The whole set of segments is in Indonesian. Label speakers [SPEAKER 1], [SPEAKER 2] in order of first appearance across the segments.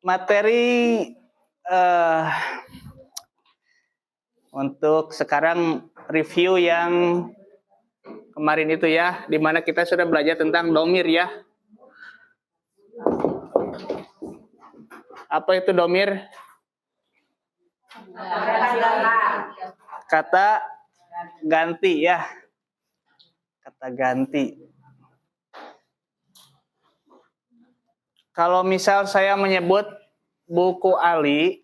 [SPEAKER 1] materi untuk sekarang review yang kemarin itu ya, di mana kita sudah belajar tentang domir ya. Apa itu domir? Kata ganti ya. Kata ganti. Kalau misal saya menyebut buku Ali,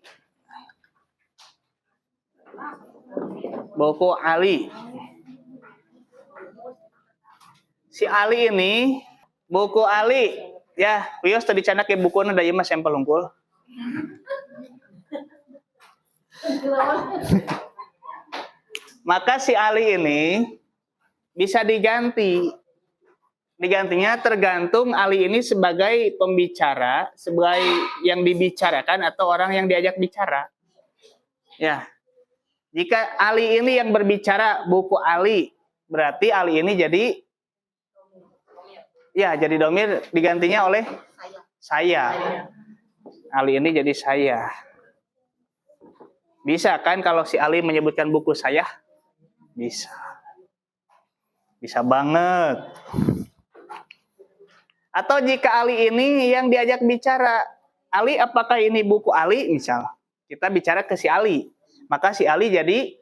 [SPEAKER 1] si Ali ini, buku Ali, ya, wios tadi canak ke buku na daya mas sampel unggul. Maka si Ali ini bisa diganti. Digantinya tergantung Ali ini sebagai pembicara, sebagai yang dibicarakan atau orang yang diajak bicara. Ya. Jika Ali ini yang berbicara buku Ali, berarti Ali ini jadi domir, digantinya oleh saya. Ali ini jadi saya. Bisa kan kalau si Ali menyebutkan buku saya? Bisa. Bisa banget. Atau jika Ali ini yang diajak bicara, Ali apakah ini buku Ali? Misal, kita bicara ke si Ali. Maka si Ali jadi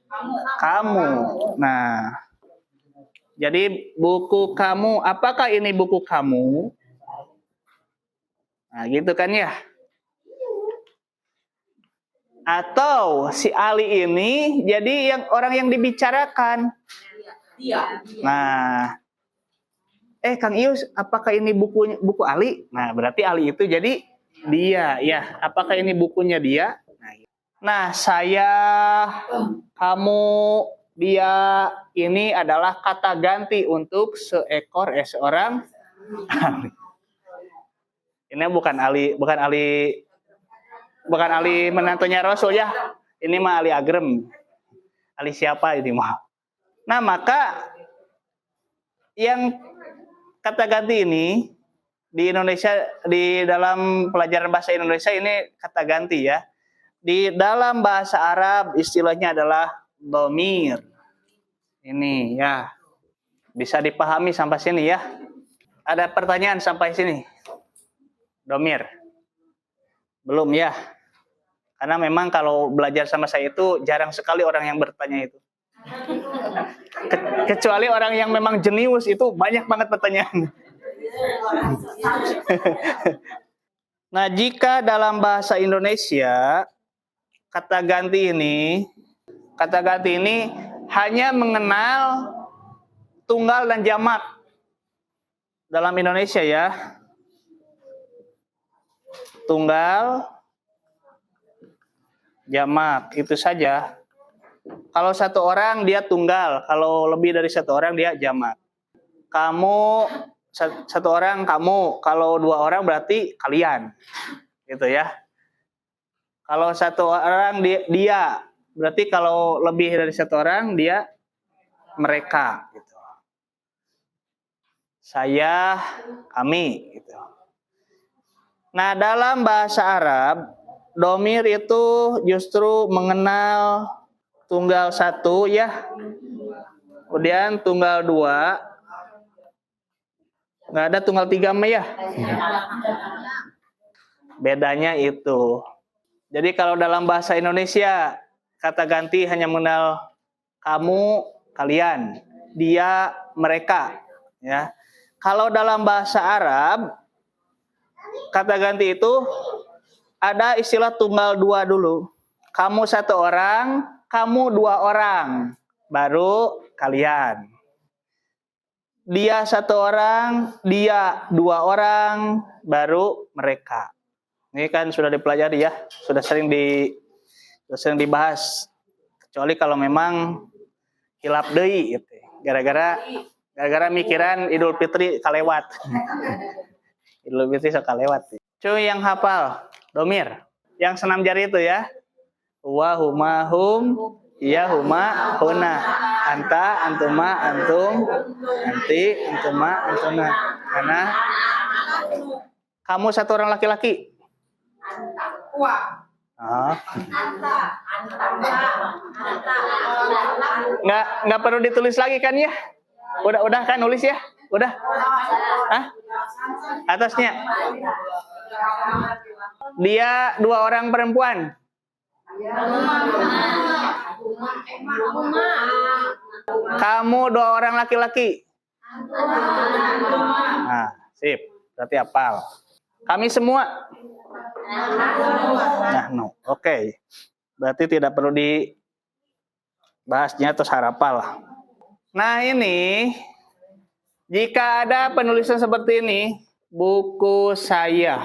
[SPEAKER 1] kamu. Nah, jadi buku kamu, apakah ini buku kamu? Nah, gitu kan ya. Atau si Ali ini jadi orang yang dibicarakan. Nah, Kang Ius, apakah ini buku Ali? Nah, berarti Ali itu jadi dia, ya. Apakah ini bukunya dia? Nah, saya, kamu, dia, ini adalah kata ganti untuk seorang Ali. Ini bukan Ali menantunya Rasul ya. Ini mah Ali Agrem. Ali siapa ini mah? Nah, maka yang kata ganti ini di Indonesia, di dalam pelajaran bahasa Indonesia ini kata ganti ya. Di dalam bahasa Arab istilahnya adalah domir. Ini ya. Bisa dipahami sampai sini ya. Ada pertanyaan sampai sini? Domir? Belum ya? Karena memang kalau belajar sama saya itu jarang sekali orang yang bertanya itu. Kecuali orang yang memang jenius itu banyak banget pertanyaan. Nah, jika dalam bahasa Indonesia kata ganti ini hanya mengenal tunggal dan jamak dalam Indonesia ya. Tunggal, jamak, itu saja. Kalau satu orang dia tunggal, kalau lebih dari satu orang dia jamak. Kamu, satu orang kamu, kalau dua orang berarti kalian, gitu ya. Kalau satu orang dia, berarti kalau lebih dari satu orang dia mereka, gitu. Saya, kami, gitu. Nah, dalam bahasa Arab, domir itu justru mengenal tunggal satu ya, kemudian tunggal dua, nggak ada tunggal tiga mah ya. Bedanya itu. Jadi kalau dalam bahasa Indonesia kata ganti hanya mengenal kamu, kalian, dia, mereka, ya. Kalau dalam bahasa Arab kata ganti itu ada istilah tunggal dua dulu. Kamu satu orang, kamu dua orang, baru kalian. Dia satu orang, dia dua orang, baru mereka. Ini kan sudah dipelajari ya, sudah sering dibahas. Kecuali kalau memang hilap deui gitu. Gara-gara mikiran Idul Fitri kalewat. Idul Fitri sok kalewat. Cuy yang hafal domir, yang senam jari itu ya. Wa huma hum, ya huma huna. Anta, antuma, antum, anti, antuma, antuna. Karena kamu satu orang laki-laki. Ah. Nggak perlu ditulis lagi kan ya? Udah kan nulis ya? Udah? Hah? Atasnya. Dia 2 orang perempuan. Kamu 2 orang laki-laki. Nah, sip. Berarti hafal. Kami semua. Nah, no. Oke. Berarti tidak perlu dibahasnya terus hafal. Nah, ini jika ada penulisan seperti ini, buku saya.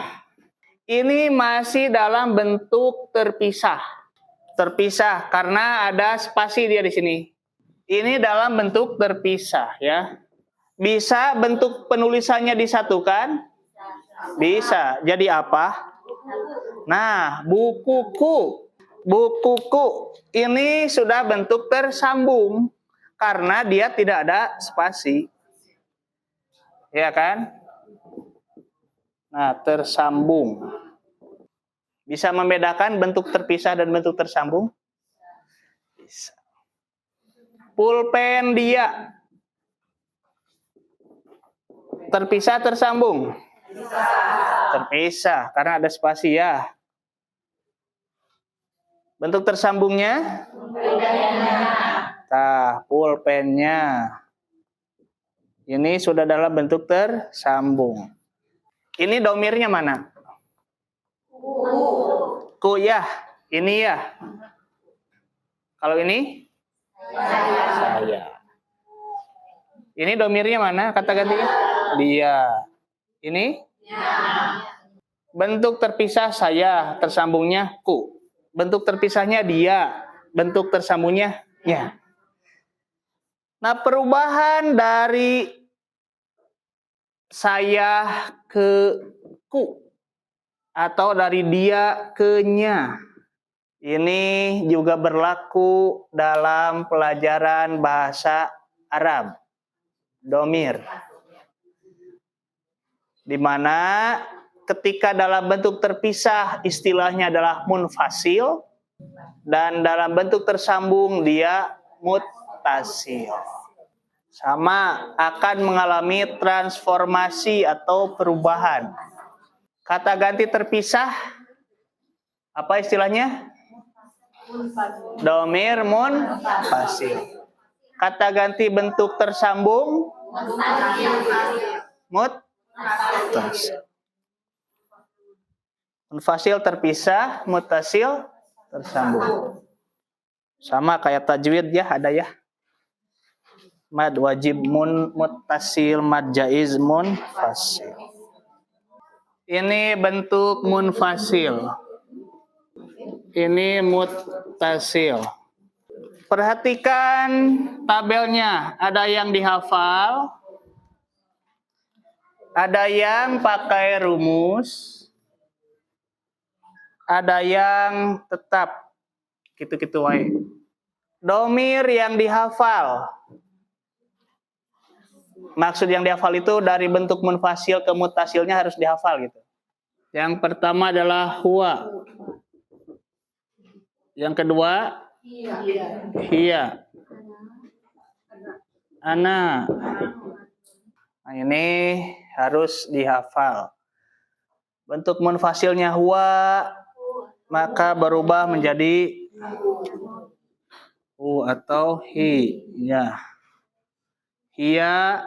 [SPEAKER 1] Ini masih dalam bentuk terpisah. Terpisah karena ada spasi dia di sini. Ini dalam bentuk terpisah ya. Bisa bentuk penulisannya disatukan? Bisa. Jadi apa? Nah, bukuku. Bukuku ini sudah bentuk tersambung karena dia tidak ada spasi. Ya kan? Nah, tersambung. Bisa membedakan bentuk terpisah dan bentuk tersambung? Bisa. Pulpen dia. Terpisah, tersambung? Terpisah, karena ada spasi ya. Bentuk tersambungnya? Nah, pulpennya. Ini sudah dalam bentuk tersambung. Ini domirnya mana? Ku ya. Ini ya. Kalau ini? Saya. Ini domirnya mana? Kata gantinya? Dia. Ini? Bentuk terpisah saya. Tersambungnya ku. Bentuk terpisahnya dia. Bentuk tersambungnya ya. Nah, perubahan dari saya ke ku atau dari dia ke nya ini juga berlaku dalam pelajaran bahasa Arab, domir, di mana ketika dalam bentuk terpisah istilahnya adalah munfasil dan dalam bentuk tersambung dia muttasil. Sama akan mengalami transformasi atau perubahan. Kata ganti terpisah, apa istilahnya? Domir munfasil. Kata ganti bentuk tersambung, muttasil. Munfasil terpisah, muttasil tersambung. Sama kayak tajwid ya, ada ya. Mad wajib muttasil, mad jaiz munfasil. Ini bentuk munfasil. Ini muttasil. Perhatikan tabelnya, ada yang dihafal, ada yang pakai rumus, ada yang tetap gitu-gitu wae. Domir yang dihafal. Maksud yang dihafal itu dari bentuk munfasil ke muttasilnya harus dihafal gitu. Yang pertama adalah huwa. Yang kedua hiya. Ana. Nah, ini harus dihafal. Bentuk munfasilnya huwa maka berubah menjadi hu atau hi ya. Hiya,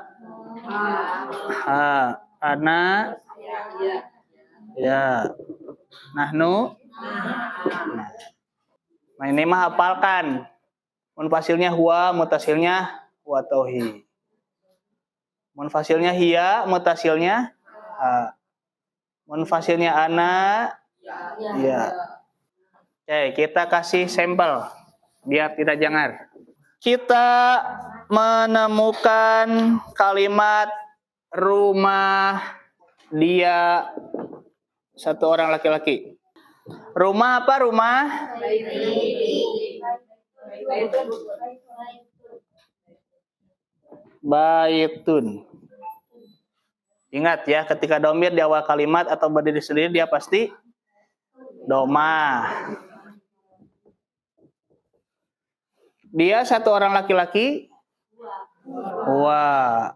[SPEAKER 1] ha, ana, ya, nahnu. Nah, ini mah hafalkan. Munfasilnya huwa, mutasilnya huwa atau hi. Munfasilnya hiya, mutasilnya ha. Munfasilnya ana, ya. Oke, kita kasih sampel biar tidak jangar. Kita menemukan kalimat rumah dia 1 orang laki-laki. Rumah apa rumah? Baitun. Ingat ya, ketika domir di awal kalimat atau berdiri sendiri dia pasti Doma. Dia satu orang laki-laki. Huwa.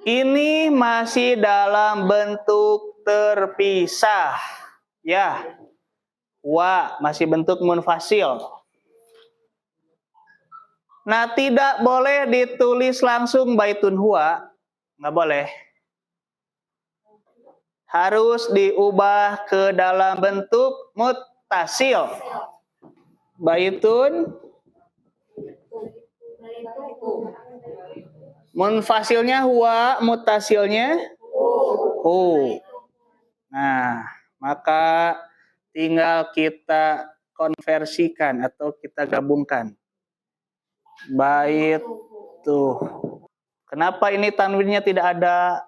[SPEAKER 1] Ini masih dalam bentuk terpisah. Ya. Wa masih bentuk munfasil. Nah, tidak boleh ditulis langsung baitun huwa. Nggak boleh. Harus diubah ke dalam bentuk muttasil. Baitun munfasilnya huwa, muttasilnya hu. Nah, maka tinggal kita konversikan atau kita gabungkan. Bait tuh. Kenapa ini tanwinnya tidak ada?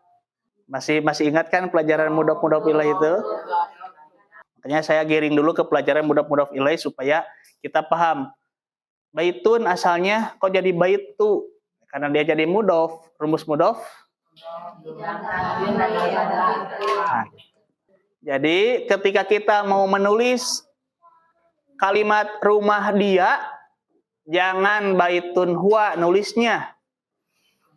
[SPEAKER 1] Masih ingat kan pelajaran mudhof ilaih itu? Makanya saya giring dulu ke pelajaran mudhof ilaih supaya kita paham. Baitun asalnya kok jadi baitu? Karena dia jadi mudhof, rumus mudhof. Nah, jadi ketika kita mau menulis kalimat rumah dia, jangan baitun huwa nulisnya.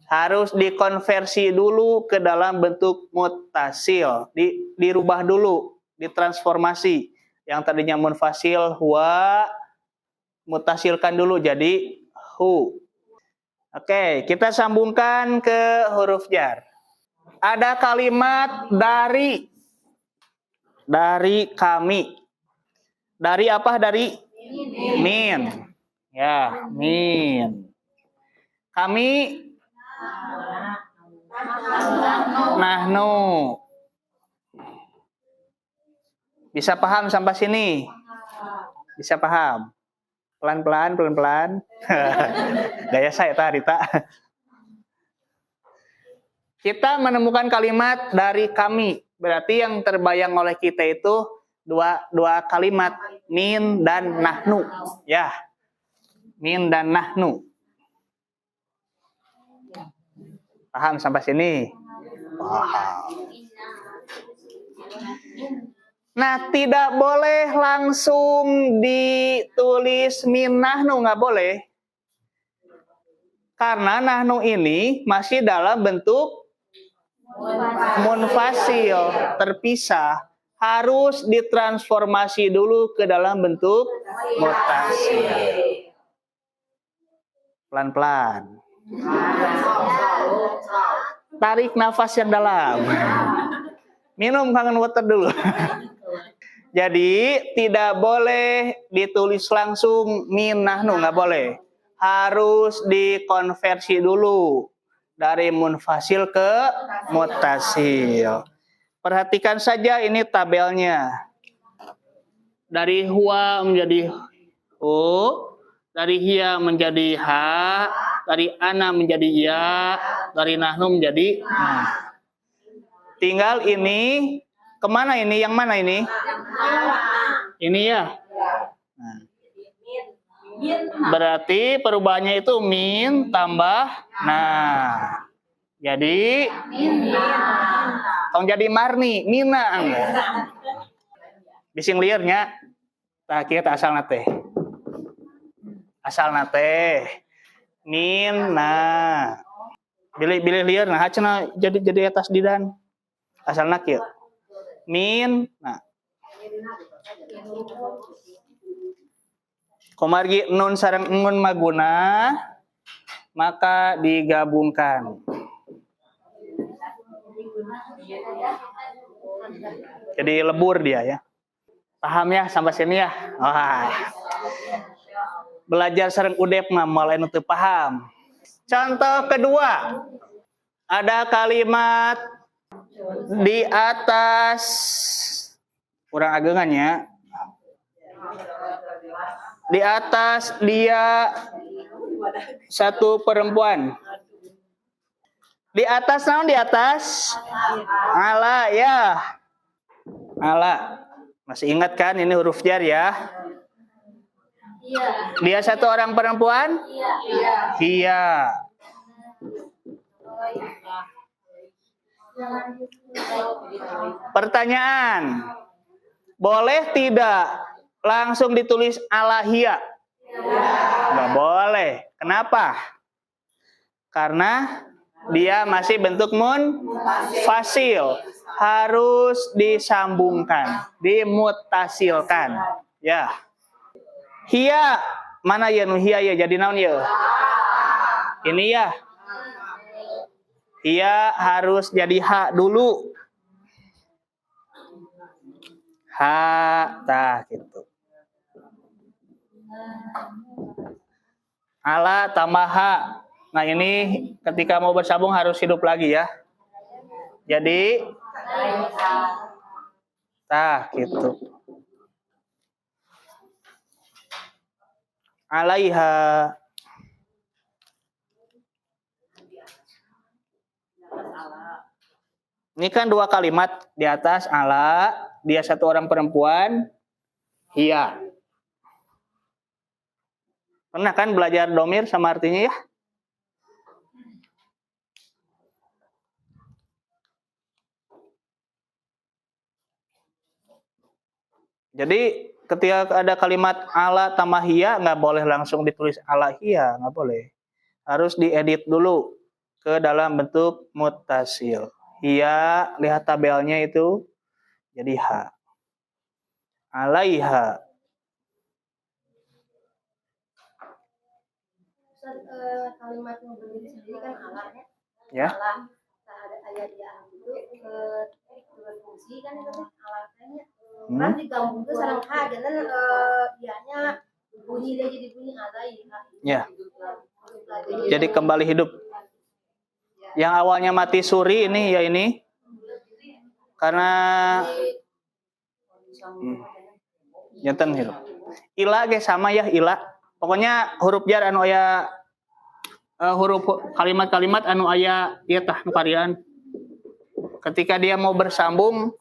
[SPEAKER 1] Harus dikonversi dulu ke dalam bentuk muttasil. Dirubah dulu, ditransformasi. Yang tadinya munfasil huwa, muttasilkan dulu jadi hu. Oke, kita sambungkan ke huruf jar. Ada kalimat dari kami. Dari apa? Dari min. Ya, min. Kami nahnu. Bisa paham sampai sini? Bisa paham? Pelan-pelan. Gaya saya tadi, tak. Kita menemukan kalimat dari kami. Berarti yang terbayang oleh kita itu dua kalimat, min dan nahnu. Ya. Min dan nahnu. Paham sampai sini? Paham. Nah, tidak boleh langsung ditulis min nahnu, nggak boleh. Karena nahnu ini masih dalam bentuk munfasil, terpisah. Harus ditransformasi dulu ke dalam bentuk muttasil. Pelan-pelan. Tarik nafas yang dalam. Minum kangen water dulu. Jadi tidak boleh ditulis langsung min nahnu, nggak boleh. Harus dikonversi dulu dari munfasil ke muttasil. Perhatikan saja ini tabelnya. Dari huwa menjadi hu, dari hiya menjadi ha, dari ana menjadi ya, dari nahnu menjadi nah. Tinggal ini kemana ini? Yang mana ini? Ini ya. Nah. Berarti perubahannya itu min tambah nah. Jadi tong jadi marni, minang. Bising liarnya. Tah kieu teh asalna teh. Asalna teh min nah. Bilih liar nah cenah jadi atas didan. Asalna kieu. Min nah. Komargi nun sareng ngun maguna maka digabungkan. Jadi lebur dia ya. Paham ya sampai sini ya? Wah. Belajar sareng udep mah mulai nu teu paham. Contoh kedua. Ada kalimat di atas kurang agengannya. Di atas dia satu perempuan. Di atas naon di atas? Ala ya. Ala. Masih ingat kan ini huruf jar ya? Iya. Dia satu orang perempuan? Iya. Iya. Pertanyaan. Boleh tidak langsung ditulis alahia? Nggak boleh. Kenapa? Karena dia masih bentuk munfasil. Harus disambungkan, dimutasilkan. Ya. Hia, mana ya nu hia ya jadi naon ya? Ini ya. Hia harus jadi ha dulu. Ha, tah gitu. Ala tambah ha. Nah ini ketika mau bersambung harus hidup lagi ya. Jadi, tah gitu. Alaiha. Ini kan dua kalimat di atas ala, dia satu orang perempuan, hiya. Pernah kan belajar domir sama artinya ya? Jadi ketika ada kalimat ala tambah hiya, nggak boleh langsung ditulis ala hiya, nggak boleh. Harus diedit dulu ke dalam bentuk mutasil. Hiya, lihat tabelnya itu jadi ha. Alaiha.
[SPEAKER 2] Kalimat yang berdiri sendiri kan ala
[SPEAKER 1] Ya.
[SPEAKER 2] Ala, ada ayat dia itu berfungsi kan itu alatnya. Kan digabung ke sarang ha, dan ianya bunyi dia jadi bunyi alaiha.
[SPEAKER 1] Ya. Jadi kembali hidup. Yang awalnya mati suri ini ya ini karena jantan hidup. Ila ge sama ya ila. Pokoknya huruf jar anu aya huruf kalimat-kalimat anu aya ieu tah nu karian. Ketika dia mau bersambung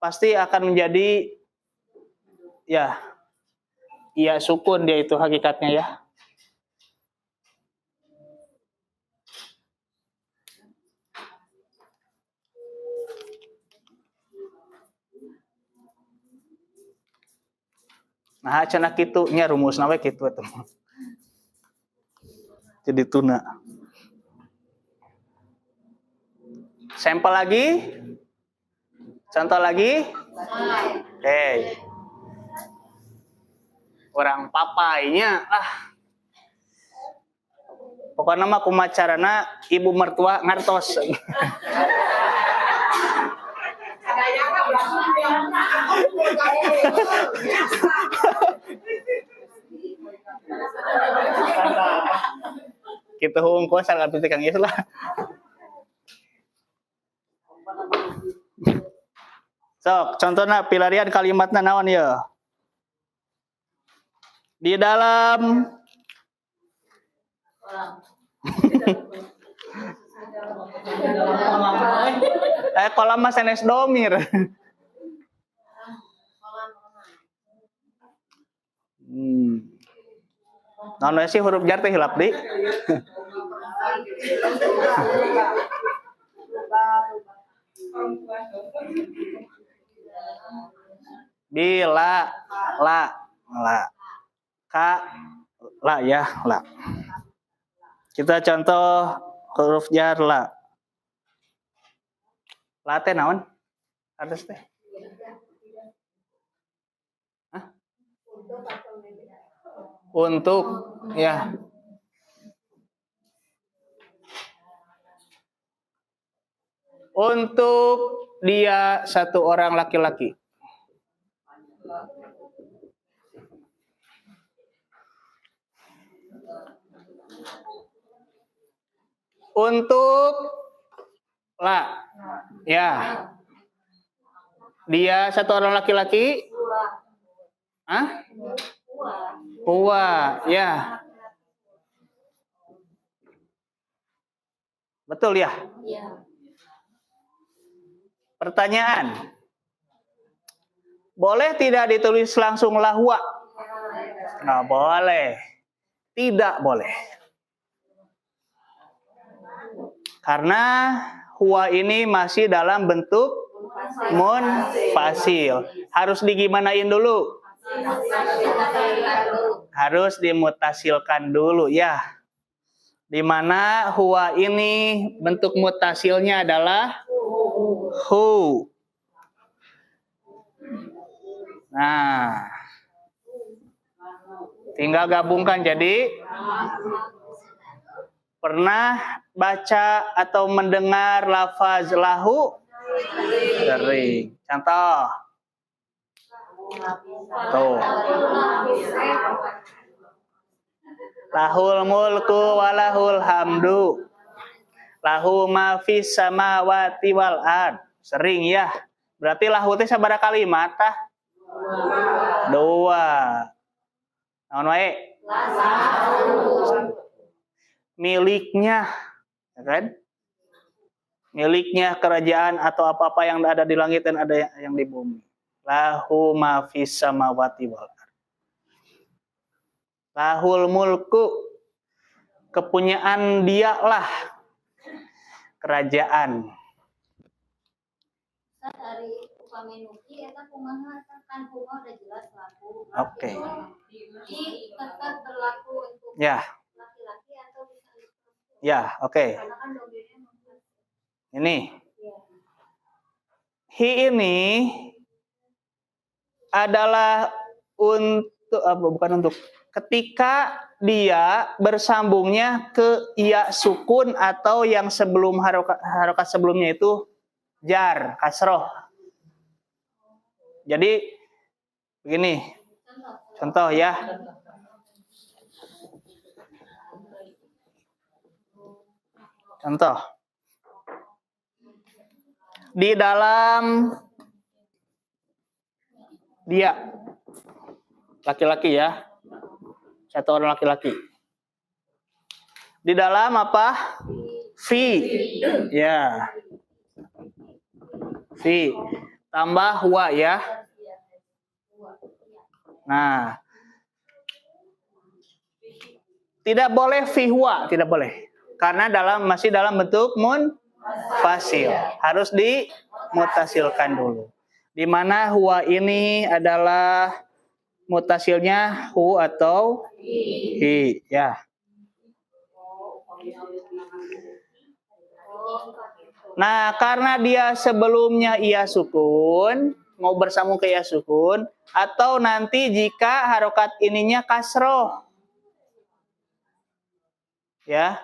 [SPEAKER 1] pasti akan menjadi ya iya sukun dia itu hakikatnya ya. Nah, cenah kitu nya rumusna we kitu eta. Jadi tuna. Sampel lagi? Contoh lagi? Oke. Orang papainya pokoknya mah kumacarana ibu mertua ngartos. Kita hungkul sangat penting Kang Yes lah. Sok, contohnya pilarian kalimatnya naon ya? Di dalam kolam mas sanes domir. Naon sih huruf jar teh hilap di? Bila la ka la ya la. Kita contoh huruf jar la. La teh naon? Artos teh? Hah? Untuk ya. Untuk dia satu orang laki-laki. Untuk la ya. Dia satu orang laki-laki. Hah? Huwa ya. Betul ya?
[SPEAKER 2] Iya.
[SPEAKER 1] Pertanyaan. Boleh tidak ditulis langsung lahwa? Nggak boleh. Tidak boleh. Karena huwa ini masih dalam bentuk munfasil. Harus digimanain dulu? Harus dimutasilkan dulu ya. Dimana huwa ini bentuk mutasilnya adalah hu. Nah, tinggal gabungkan jadi pernah baca atau mendengar lafaz lahu? Sering. Contoh. Tuh. Lahul mulku walahul hamdu. Lahu ma fis samawati wal ard. Sering ya. Berarti lahu teh sabaraha kalimat tah? Dua. Naon wae? Miliknya, ya kan? Miliknya kerajaan atau apa-apa yang ada di langit dan ada yang di bumi. Lahu ma fis samawati wal ard. Lahul mulku, kepunyaan dialah kerajaan.
[SPEAKER 2] Dari upamenuki eta kumaha kan kumaha udah jelas laku.
[SPEAKER 1] Oke.
[SPEAKER 2] Jadi tetap berlaku untuk
[SPEAKER 1] Ya,
[SPEAKER 2] laki-laki atau bisa
[SPEAKER 1] ya, oke.
[SPEAKER 2] karena kan domainnya
[SPEAKER 1] Ini. Hi ini adalah untuk apa? Bukan untuk. Ketika dia bersambungnya ke ya sukun atau yang sebelum harokat sebelumnya itu jar, kasroh. Jadi begini, contoh ya. Contoh. Di dalam dia laki-laki ya. Satu orang laki-laki. Di dalam apa? Fi. Ya. Fi. Tambah wa ya. Nah. Tidak boleh fi wa, tidak boleh. Karena masih dalam bentuk munfasil. Harus dimutasilkan dulu. Di mana huwa ini adalah mutasilnya hu atau hi ya. Nah, karena dia sebelumnya ia sukun, mau bersambung ke ia sukun, atau nanti jika harokat ininya kasroh, ya,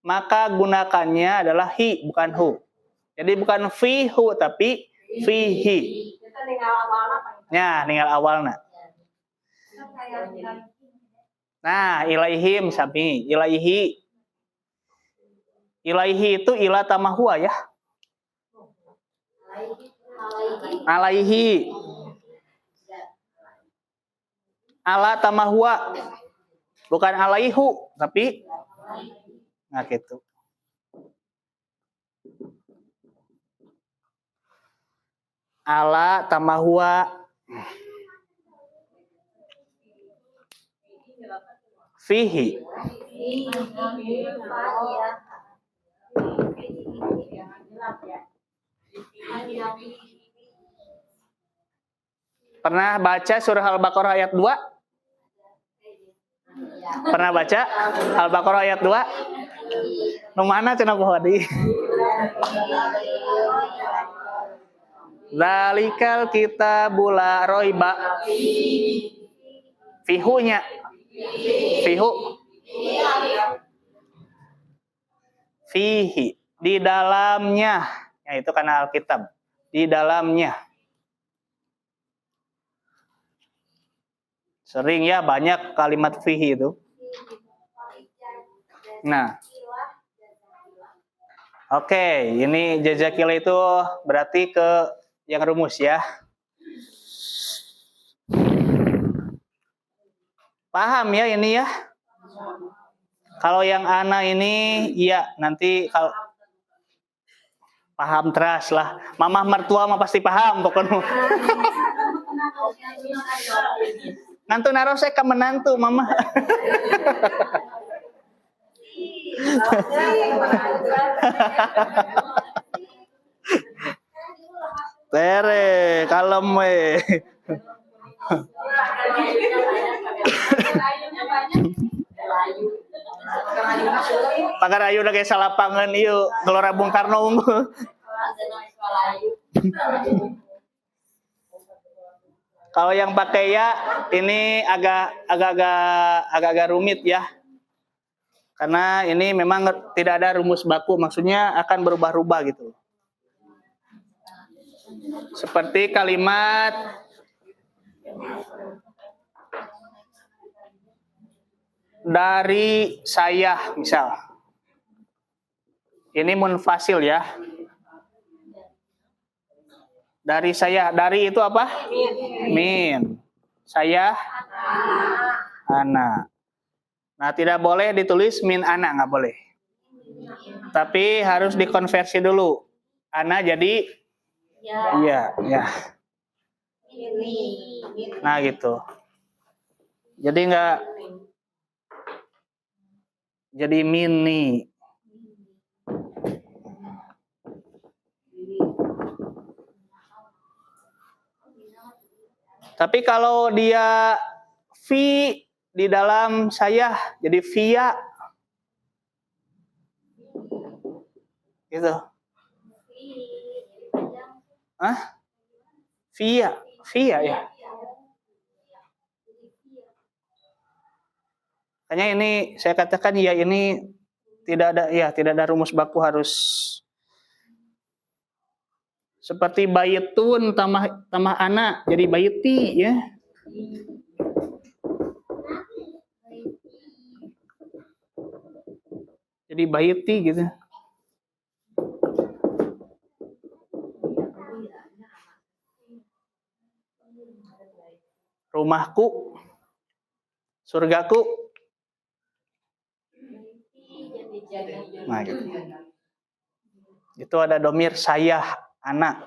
[SPEAKER 1] maka gunakannya adalah hi bukan hu. Jadi bukan fi hu tapi fihi. Ya, tinggal awalnya. Nah, ilaihim sami, ilaihi. Ilaihi itu ila tambah huwa ya. Alaihi. Ala tambah huwa. Bukan alaihu, tapi nah gitu. Ala tambah huwa. Fihi. Pernah baca surah Al-Baqarah ayat 2? Pernah baca Al-Baqarah ayat 2? Nu mana cenah ku hadi? Zalikal kitabul la raiba fihunya. Fihu. Fihi. Di dalamnya. Ya, itu karena Alkitab. Di dalamnya. Sering ya banyak kalimat fihi itu. Nah. Oke, ini jazakillah itu berarti ke yang rumus ya. Paham ya ini ya? Kalau yang ana ini iya nanti kalau paham teras lah. Mamah mertua mah pasti paham pokoknya. Nantu naruh saya ke menantu mama. Tere, kalem we. Pagar ayu lagi salapangan ieu Gelora Bung Karno unggul. Kalau yang pakai ya ini agak rumit ya. Karena ini memang tidak ada rumus baku, maksudnya akan berubah-ubah gitu. Seperti kalimat dari saya misal. Ini munfasil ya. Dari saya, dari itu apa? Min. Saya anak. Nah, tidak boleh ditulis min anak, nggak boleh. Tapi harus dikonversi dulu. Anak jadi iya, ya. Nah, gitu. Jadi nggak jadi mini. Tapi kalau dia fi di dalam saya jadi via. Gitu. Hah? Via, via ya. Makanya ini saya katakan ya ini tidak ada rumus baku, harus seperti bayitun tambah anak jadi bayiti ya. Jadi bayiti gitu. Rumahku, surgaku. Nah, gitu. Itu ada domir saya, anak.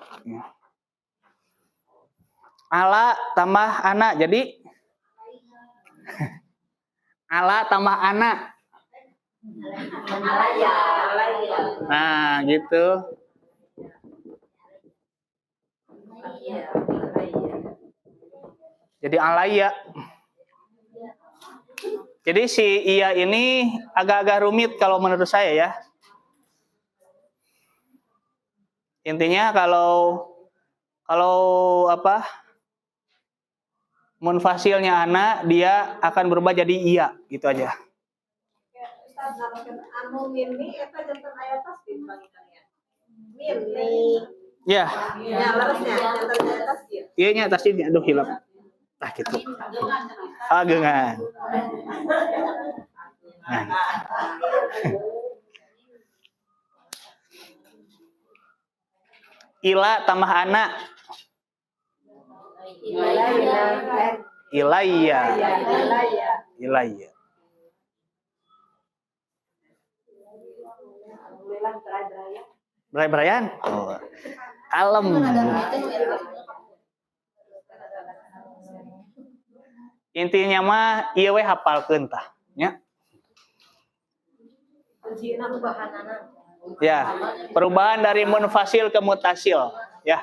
[SPEAKER 1] Ala tambah anak, jadi ala tambah anak. Nah, gitu. Jadi alaya. Jadi si iya ini agak-agak rumit kalau menurut saya ya. Intinya kalau apa? Munfasilnya anak, dia akan berubah jadi iya, gitu aja.
[SPEAKER 3] Anu mini eta janten aya tasbih pangitannya. Mini.
[SPEAKER 1] Ya.
[SPEAKER 3] Ya, larasnya janten aya tasbih.
[SPEAKER 1] Iya nya tasbih aduh hilap. Tah gitu. Agengan. Nah. Ila tambah anak. Ilayya. Ilayya. Beray-berayan. Oh. Kalem. Intinya mah ieu we hafalkeun tah, nya. Ya, perubahan dari munfasil ke mutasil, ya.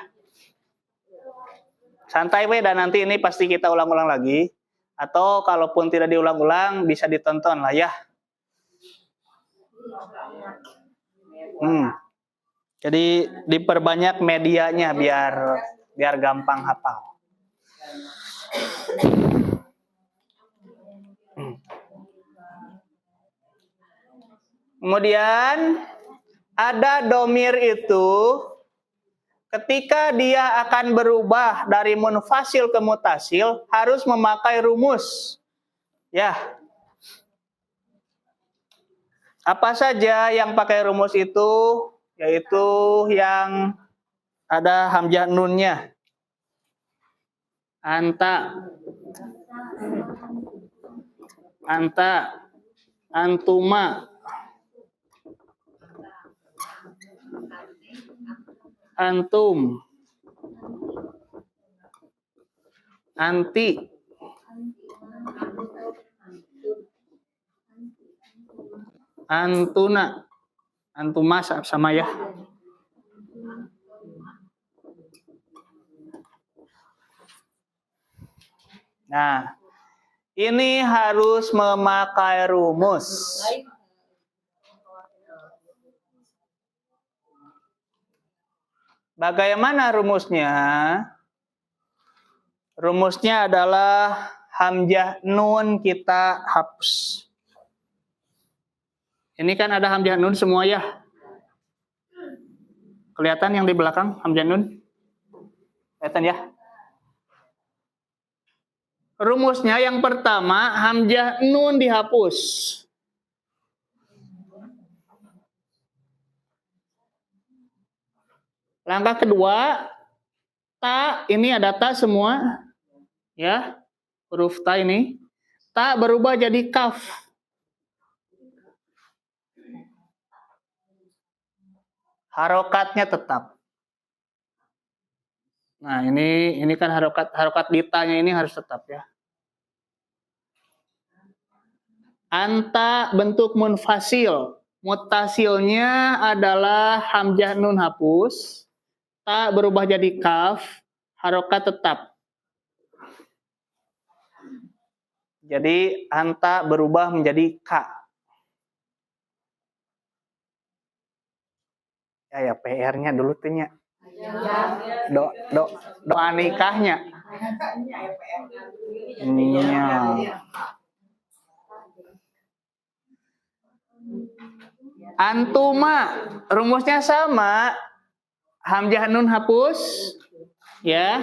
[SPEAKER 1] Santai we, dan nanti ini pasti kita ulang-ulang lagi, atau kalaupun tidak diulang-ulang bisa ditonton lah ya. Jadi diperbanyak medianya biar gampang hafal. Kemudian ada domir itu ketika dia akan berubah dari munfasil ke mutasil harus memakai rumus. Ya. Apa saja yang pakai rumus itu? Yaitu yang ada hamzah nunnya. Anta, antuma, antum, anti, antuna, antuma sama ya. Nah, ini harus memakai rumus. Bagaimana rumusnya? Rumusnya adalah hamzah nun kita hapus. Ini kan ada hamzah nun semua ya. Kelihatan yang di belakang hamzah nun? Kelihatan ya? Rumusnya yang pertama hamzah nun dihapus. Langkah kedua, ta ini ada ta semua. Ya. Huruf ta ini. Ta berubah jadi kaf. Harokatnya tetap. Nah, ini kan harokat ditanya ini harus tetap ya. Anta bentuk munfasil. Mutasilnya adalah hamzah nun hapus. Ta berubah jadi kaf. Harokat tetap. Jadi anta berubah menjadi ka. Ya PR-nya dulu tuhnya. Doa nikahnya. Iya. Antuma rumusnya sama. Hamzah nun hapus. Ya.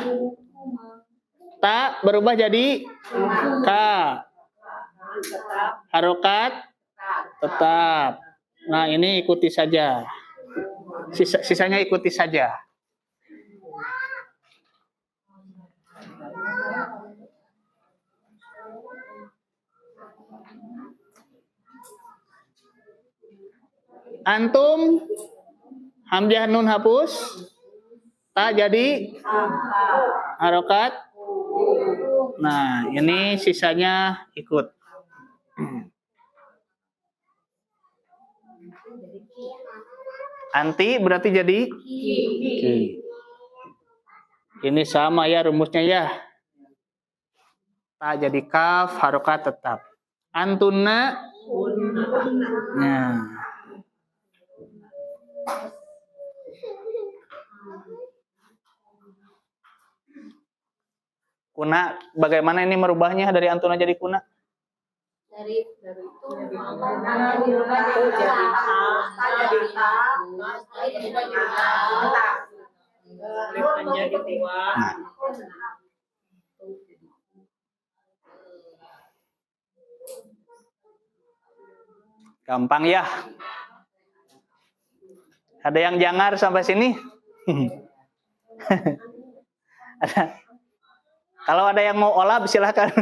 [SPEAKER 1] Ta berubah jadi ka. Harokat tetap. Nah, ini ikuti saja. Sisanya ikuti saja. Antum hamzah nun hapus. Ta jadi harokat. Nah, ini sisanya ikut. Anti berarti jadi ki. Ini sama ya rumusnya ya. Ta jadi kaf, harokat tetap. Antuna. Nah. Kuna, bagaimana ini merubahnya dari antuna jadi kuna?
[SPEAKER 2] Dari itu
[SPEAKER 1] gampang ya. Ada yang jangar sampai sini? Kalau ada yang mau olah silahkan.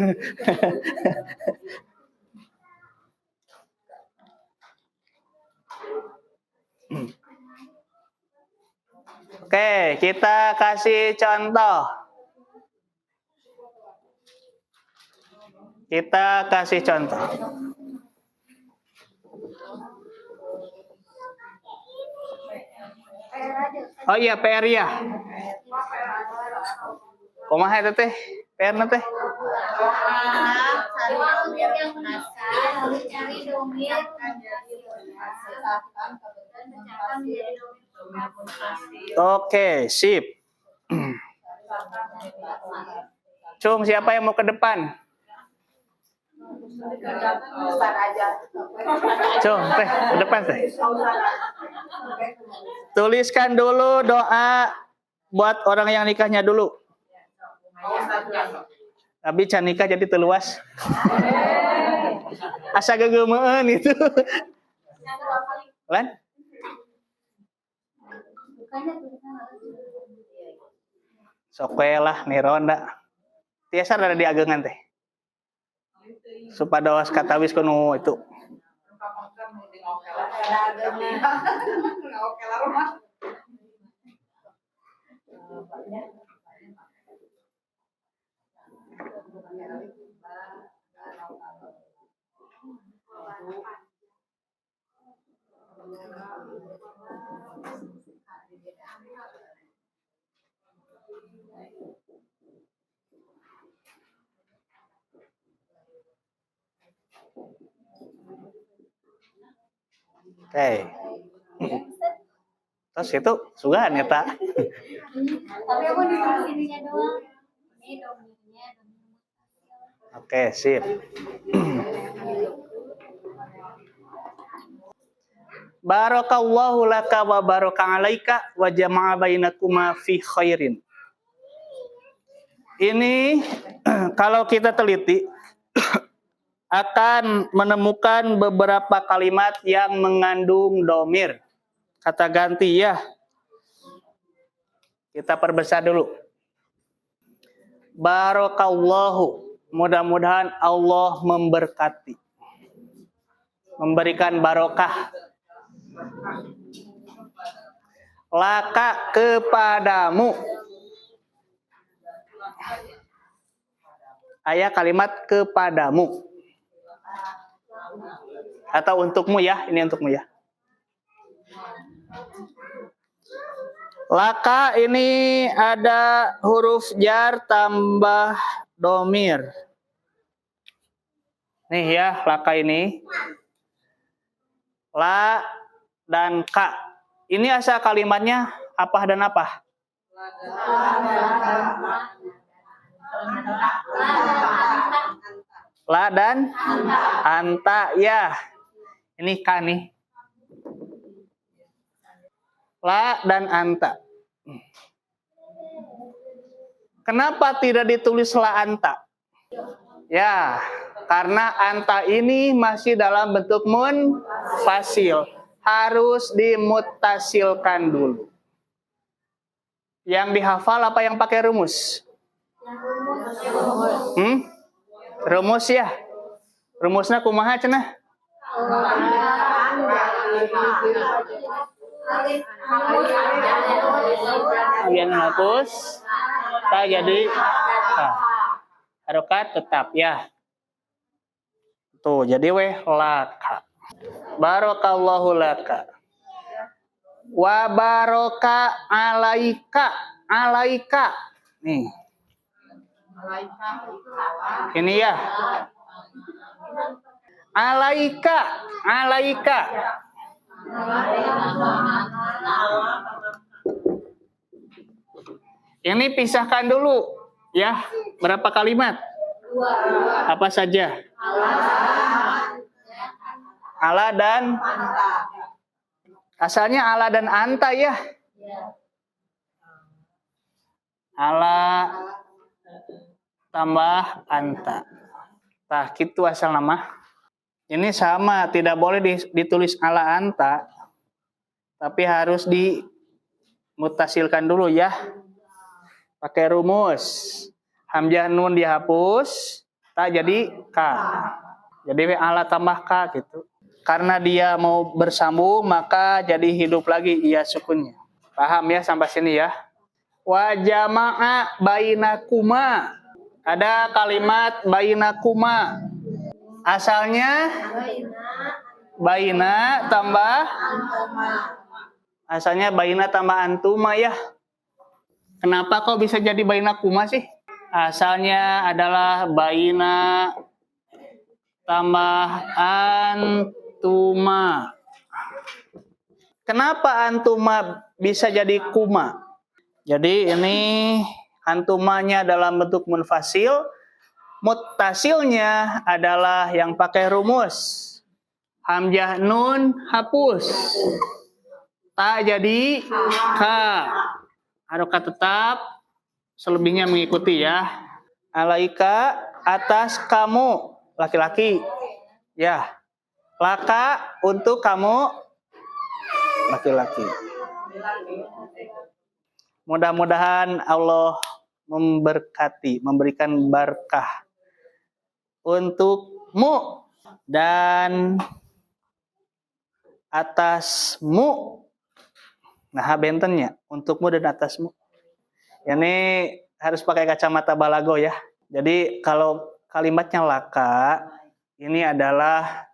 [SPEAKER 1] Oke, kita kasih contoh. Kita kasih contoh. Oh iya, PR ya. Kumaha eta teh? PR na teh? Oke, sip. Cung, siapa yang mau ke depan? Cung, teh, ke depan teh. Tuliskan dulu doa buat orang yang nikahnya dulu. Tapi can nikah jadi teluas. Asa gegeumeueun itu. Lan? Sok we lah nironda. Tiasa ada di agengan teh. Supados katawis kuno itu. Oke. Terus itu sugahan ya tak?
[SPEAKER 2] Tapi aku ditulis ininya doang. Ini domirnya.
[SPEAKER 1] Oke, sip. Barakallahu laka wa baraka alaika wa jama'a bainakuma fi khairin. Ini kalau kita teliti akan menemukan beberapa kalimat yang mengandung domir. Kata ganti ya. Kita perbesar dulu. Barakallahu. Mudah-mudahan Allah memberkati. Memberikan barokah. Laka kepadamu. Ayat kalimat kepadamu. Atau untukmu ya, ini untukmu ya. Laka ini ada huruf jar tambah domir. Nih ya, laka ini. La dan ka. Ini asal kalimatnya apa dan apa? La dan anta ya. Ini ka nih. La dan anta. Kenapa tidak ditulis la anta? Ya, karena anta ini masih dalam bentuk munfasil. Harus dimutasilkan dulu. Yang dihafal apa yang pakai rumus? Rumus ya. Rumusnya kumaha cenah? Yang hapus, tak jadi harokat tetap ya. Tuh, jadi laka. Barakallahu laka. Wa baraka alaika. Alaika. Nih. Ini ya. Alaika. Alaika. Ini pisahkan dulu ya. Berapa kalimat? Apa saja? Ala dan asalnya ala dan anta ya. Ala tambah anta. Nah, gitu asal nama. Ini sama, tidak boleh ditulis ala anta. Tapi harus dimutasilkan dulu ya. Pakai rumus. Hamzah nun dihapus, tak jadi ka. Jadi ala tambah ka gitu. Karena dia mau bersambung, maka jadi hidup lagi iya sukunnya. Paham ya sampai sini ya? Wa jama'a bainakuma. Ada kalimat bainakuma. Asalnya baina tambah asalnya baina tambah antuma ya. Kenapa kok bisa jadi bainakuma sih? Asalnya adalah baina tambah antuma. Kenapa antuma bisa jadi kuma? Jadi ini antumanya dalam bentuk munfasil, muttasilnya adalah yang pakai rumus. Hamzah nun hapus. Ta jadi ka. Harokat tetap, selebihnya mengikuti ya. Alaika atas kamu, laki-laki. Ya. Laka untuk kamu, laki-laki. Mudah-mudahan Allah memberkati, memberikan berkah untukmu dan atasmu. Nah, bentennya untukmu dan atasmu. Ini harus pakai kacamata balago ya. Jadi kalau kalimatnya laka, ini adalah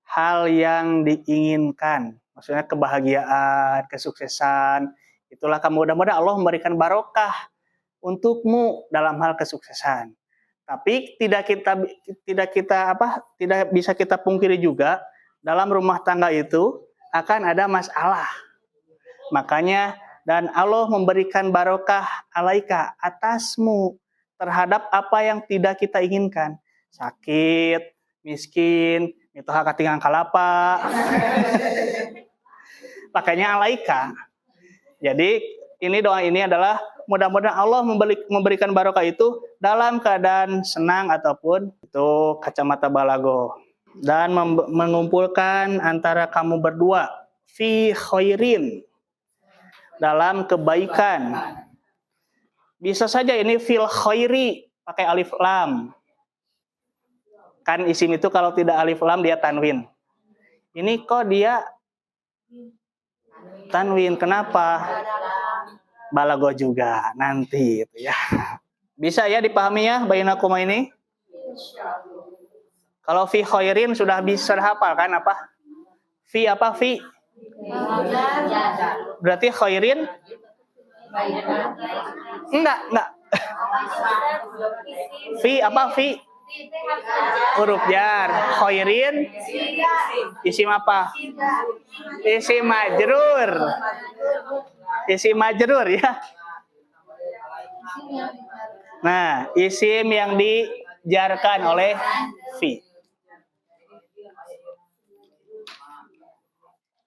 [SPEAKER 1] hal yang diinginkan. Maksudnya kebahagiaan, kesuksesan. Itulah kamu, mudah-mudahan Allah memberikan barokah untukmu dalam hal kesuksesan. Tapi tidak bisa kita pungkiri juga dalam rumah tangga itu akan ada masalah. Makanya dan Allah memberikan barokah alaika atasmu terhadap apa yang tidak kita inginkan. Sakit, miskin, itu hak tinggal kalapa. Pakainya alaika. Jadi ini doa ini adalah mudah-mudahan Allah memberikan barokah itu dalam keadaan senang ataupun itu kacamata balago. Dan mengumpulkan antara kamu berdua fi khairin, dalam kebaikan. Bisa saja ini fil khairi pakai alif lam. Kan isim itu kalau tidak alif lam dia tanwin. Ini kok dia tanwin, kenapa? Balago juga nanti itu ya. Bisa ya dipahami ya bainakuma ini? Kalau fi khairin sudah bisa hafal kan apa? Fi apa fi? Berarti khairin? Enggak. Fi apa fi? Huruf jar. Khairin isim apa? Isim majrur. Isim majrur ya. Nah, isim yang dijarkan oleh fi.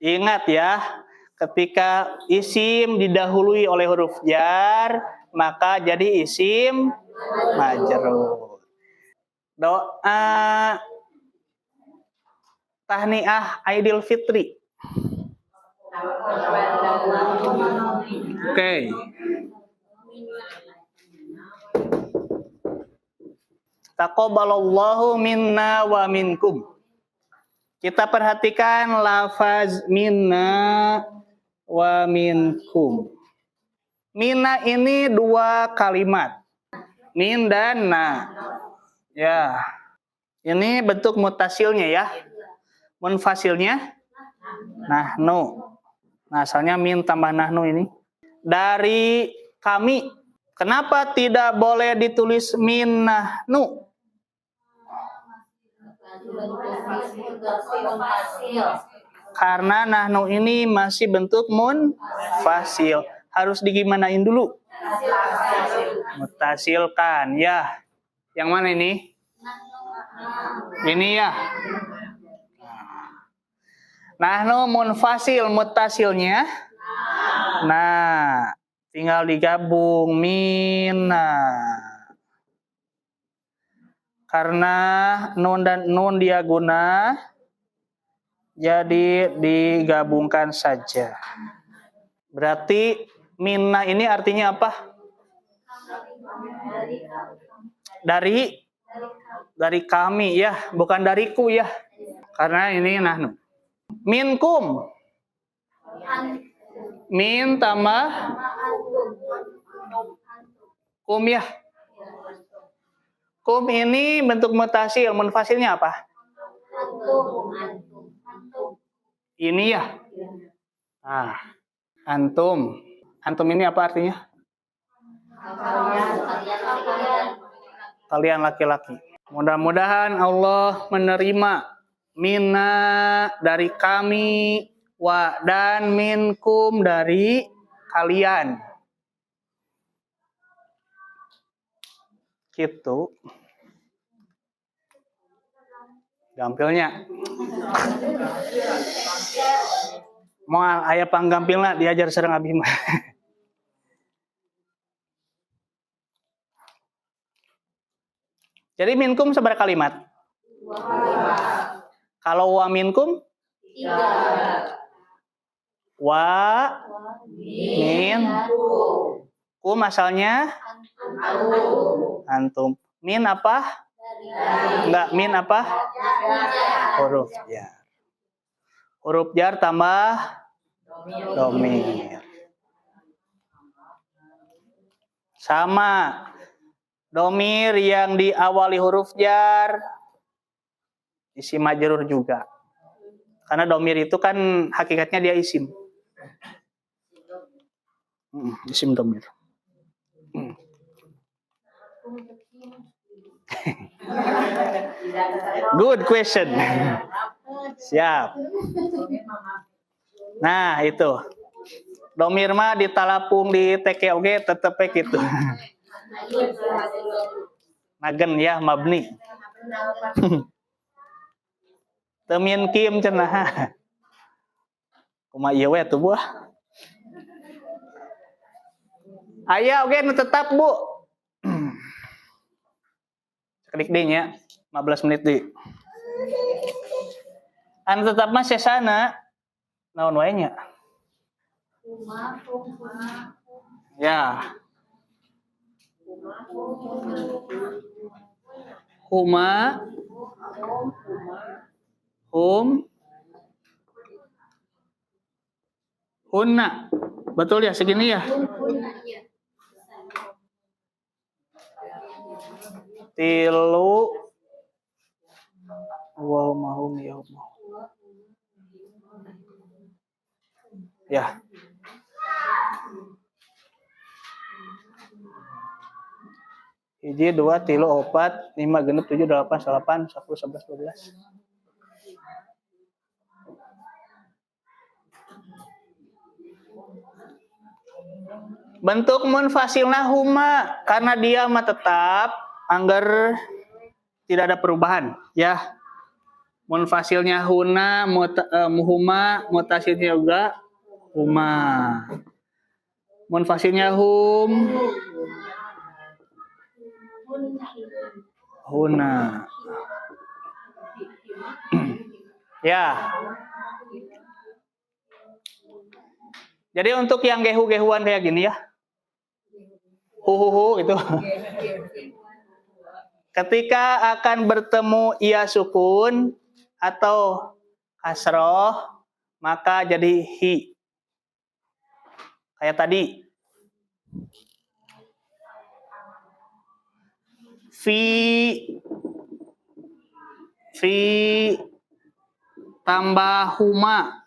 [SPEAKER 1] Ingat ya, ketika isim didahului oleh huruf jar, maka jadi isim majrur. Doa tahniah Aidil Fitri. Oke. Taqabbalallahu minna wa minkum. Kita perhatikan lafaz minna wa minkum. Minna ini dua kalimat. Min dan na. Ya. Ini bentuk mutasilnya ya. Munfasilnya nahnu. Nah, asalnya min tambah nahnu ini. Dari kami. Kenapa tidak boleh ditulis min nahnu? Karena nahnu ini masih bentuk munfasil. Harus digimanain dulu? Mutasilkan ya. Yang mana ini? Ini ya. Nahnu munfasil, mutasilnya. Nah, tinggal digabung minna. Karena nun dan nun dia guna, jadi digabungkan saja. Berarti minna ini artinya apa? Dari kami ya, bukan dariku ya. Karena ini nahnu. Minkum. Min tambah kum ya. Kum ini bentuk mutasil, munfasilnya apa? Ini ya. Nah, antum. Antum ini apa artinya? Kalian laki-laki. Mudah-mudahan Allah menerima minna dari kami, wa dan minkum dari kalian. Gitu. Gampilnya. Moal aya panggampilna diajar sareng abdi mah. Jadi minkum seberapa kalimat? Kalau wa minkum? 3. Wa min kum asalnya antum. Min apa? Enggak, min apa? Huruf jar. Huruf jar tambah domir. Sama. Domir yang diawali huruf jar isim majrur juga. Karena domir itu kan hakikatnya dia isim. Isim domir. Good question. Siap. Nah, itu. Domir mah ditalapung di TK oge tetep gitu. Nagen ya mabni. Temin kim cenah. Kumaha ieu we atuh buah. Aya oge nu tetap, Bu. Kedik deui nya. 15 menit deui. Anu tetap mah sesana naon wae nya? Ya. Huma, hunna. Betul ya segini ya? Tilu wa mahum ya Allah. Ya. Hiji, dua, tilu, opat, 5, 6, 7, 8, 9, 10, 11, 12. Bentuk munfasilna huma karena dia mah tetap anggar tidak ada perubahan ya. Munfasilnya huna, huma, mutasilnya juga huma. Munfasilnya huna. Ya. Jadi untuk yang gehu-gehuan kayak gini ya. Huhuhu itu. Ketika akan bertemu ia sukun atau kasroh, maka jadi hi. Kayak tadi. Fi tambah huma.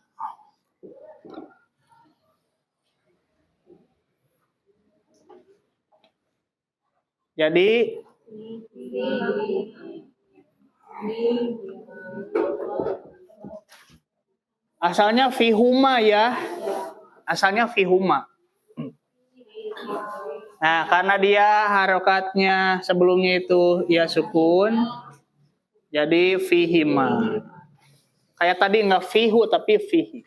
[SPEAKER 1] Jadi asalnya fi huma ya. Asalnya fi huma. Nah, karena dia harokatnya sebelumnya itu ya sukun, jadi fihima. Kayak tadi nggak fihu tapi fihi.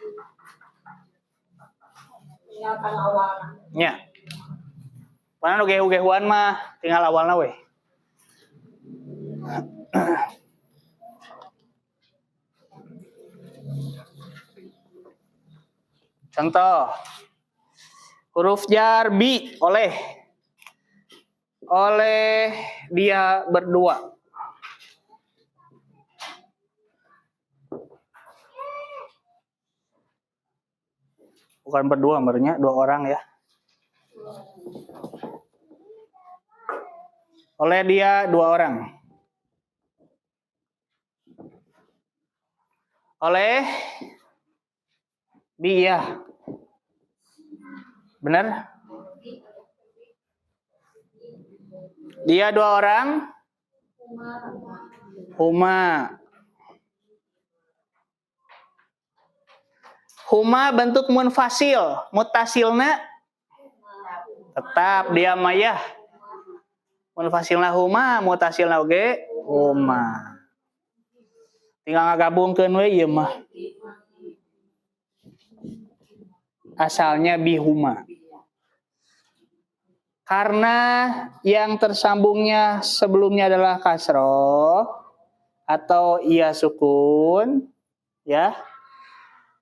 [SPEAKER 1] Ya. Mana gehu-gehuan mah tinggal awalna we. Contoh. Huruf jar bi oleh dia berdua. Bukan berdua, sebenarnya 2 orang ya. Oleh dia 2 orang. Oleh bi ya. Benar? Dia 2 orang. Huma. Huma bentuk munfasil, mutasilna tetap dia maya. Munfasilna huma, mutasilna oge huma. Tinggal ngagabungkeun we ieu mah. Asalnya bihuma. Karena yang tersambungnya sebelumnya adalah kasroh atau ia sukun, ya.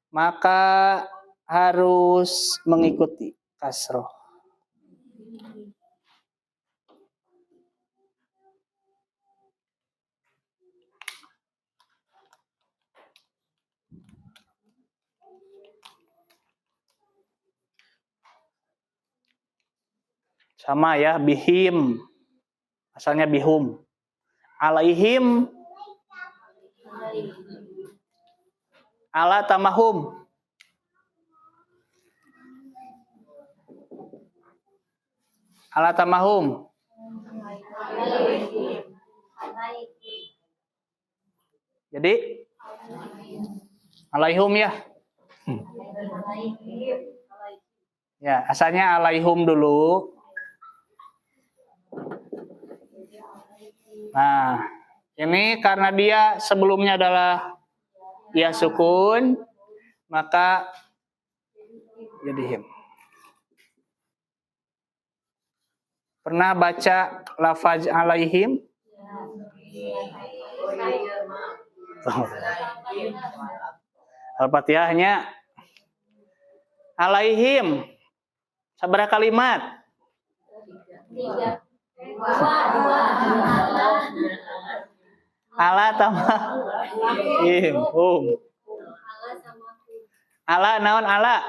[SPEAKER 1] Maka harus mengikuti kasroh. Sama ya, bihim. Asalnya bihum. Alaihim. Ala tamahum. Ala tamahum. Jadi Alaihum ya. Ya, asalnya alaihum dulu. Nah, ini karena dia sebelumnya adalah ya sukun, maka jadi him. Pernah baca lafaz alaihim? Al-Fatihahnya alaihim sabaraha kalimat?
[SPEAKER 2] 3.
[SPEAKER 1] Ala tambah him, Ala naon ala?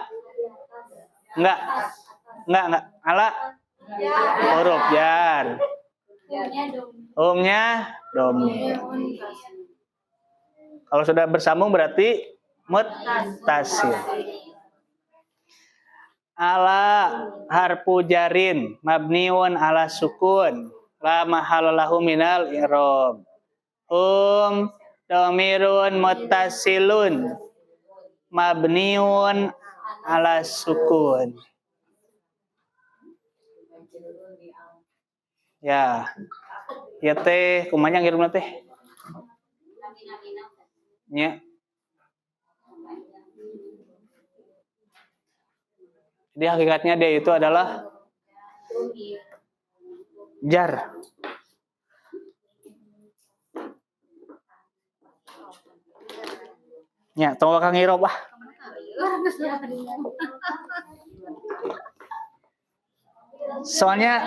[SPEAKER 1] Enggak. Ala huruf jar. Humnya domir. Kalau sudah bersambung berarti muttasil. Ala harfu jarin mabniun ala sukun la mahala lahu minal i'rab. Dhamirun muttasilun mabniun ala sukun. Ya. Ya teh kumanya ngirumna teh. Ya. Jadi hakikatnya dia itu adalah jar. Ya, tong kang ngirob ah. Soalnya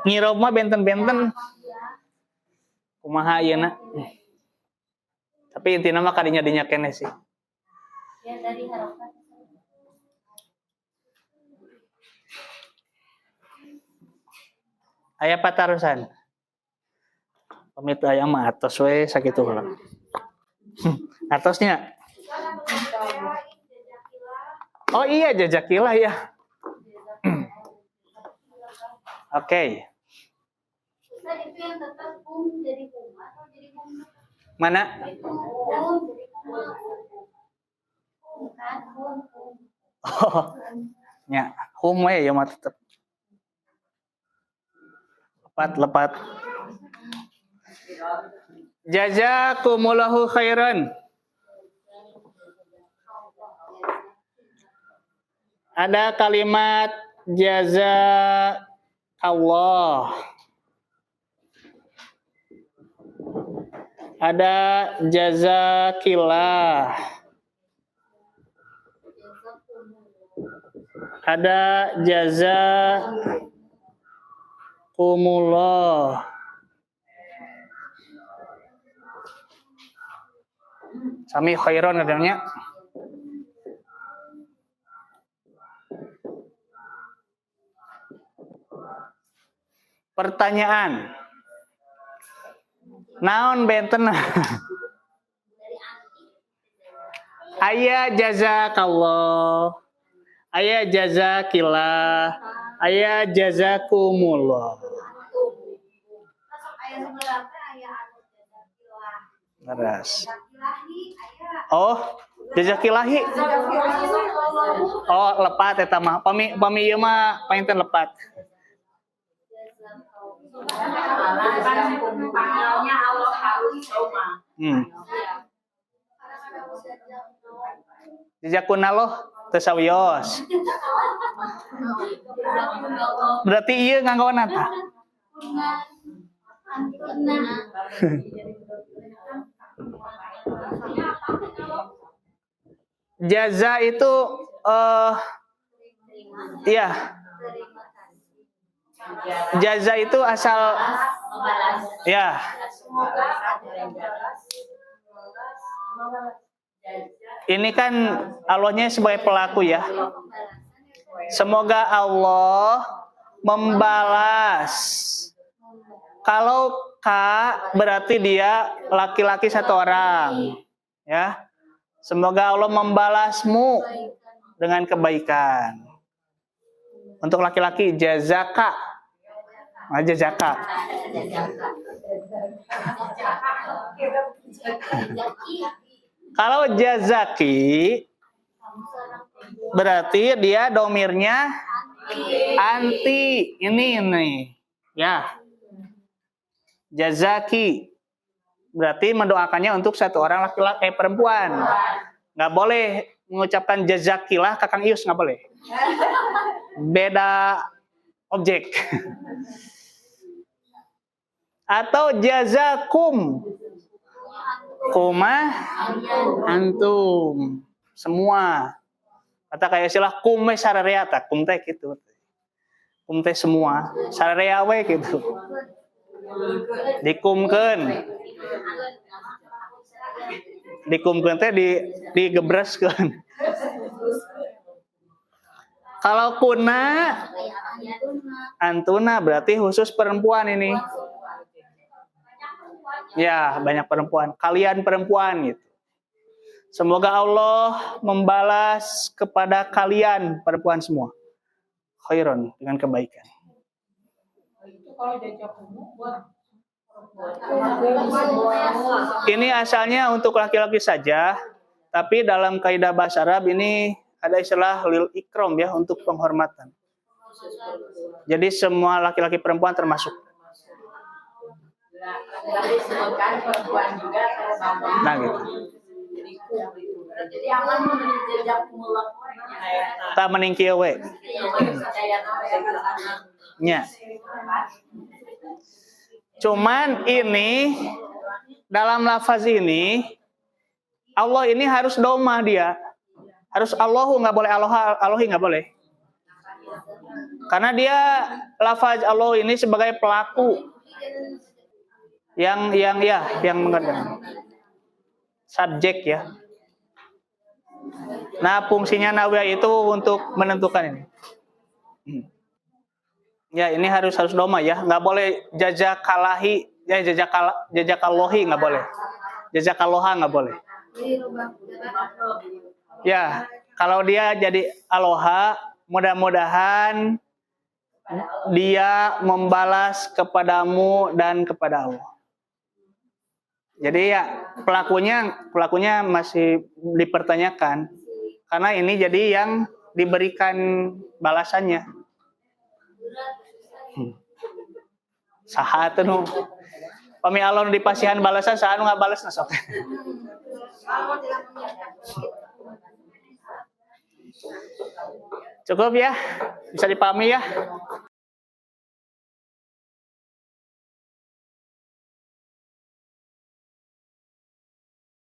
[SPEAKER 1] ngirob mah benten-benten kumaha ayeuna. Tapi intina mah kadinya dinya keneh sih.
[SPEAKER 2] Ya dari harokat.
[SPEAKER 1] Aya patarusan. Pamit aya mah atos we sakitu heula. Atosnya. Oh iya jazakilah ya. Oke.
[SPEAKER 2] Itu yang tetap jadi atau jadi
[SPEAKER 1] Mana? Oh. Ya, hum we ya mah tetep. Lepat. Jazakumullahu khairan. Ada kalimat jaza Allah. Ada jazakillah. Ada jazakumullah. Sami khairan katanya. Pertanyaan. Naon benten? Aya jazakallah. Aya jazakillah. Aya jazakumullah. Beres. Oh, jazakillahi. Oh, lepat eta mah. Pami ieu mah painten lepat.
[SPEAKER 3] Panggilnya Allah harus Roma.
[SPEAKER 1] Jazakunallah tesawios. Berarti ieu nganggoan eta. Jaza itu iya. Jaza itu asal ya. Ini kan Allahnya sebagai pelaku ya. Semoga Allah membalas. Kalau K berarti dia laki-laki satu orang. Ya. Semoga Allah membalasmu dengan kebaikan. Untuk laki-laki jazaka. Jazaka. Kalau jazaki berarti dia domirnya anti. Ini ya. Jazaki berarti mendoakannya untuk satu orang laki-laki perempuan. Nggak boleh mengucapkan jazakilah Kakang Ius, nggak boleh. Beda objek. Atau jazakum. Kuma antum. Semua. Kata kayak istilah kume sarareata, kumte gitu. Kumte semua, sarareawe gitu. Dikumkeun. Dikumkeun teh digebreskeun. Kalau kuna antuna berarti khusus perempuan ini. Ya, banyak perempuan. Kalian perempuan gitu. Semoga Allah membalas kepada kalian perempuan semua khairon, dengan kebaikan. Ini asalnya untuk laki-laki saja, tapi dalam kaidah bahasa Arab ini ada istilah lil ikram ya, untuk penghormatan. Jadi semua laki-laki perempuan termasuk. Nah gitu.
[SPEAKER 3] Jadi aman menjejak mulak.
[SPEAKER 1] Tak meningkil we. Nya. Cuman ini dalam lafaz ini Allah ini harus domah dia. Harus Allahu, nggak boleh Alohi nggak boleh. Karena dia lafaz Allah ini sebagai pelaku yang mengerjakan. Subjek ya. Nah, fungsinya nawiyah itu untuk menentukan ini. Ya, ini harus doma ya, nggak boleh jazakalahi, ya jazakalohi nggak boleh, jazakaloha nggak boleh. Ya, kalau dia jadi aloha, mudah-mudahan dia membalas kepadamu dan kepada Allah. Jadi ya pelakunya masih dipertanyakan, karena ini jadi yang diberikan balasannya. Saha atuh nu pami alon dipasihan balasan saha nu ngabalasna sok. Cukup ya, bisa dipahami ya.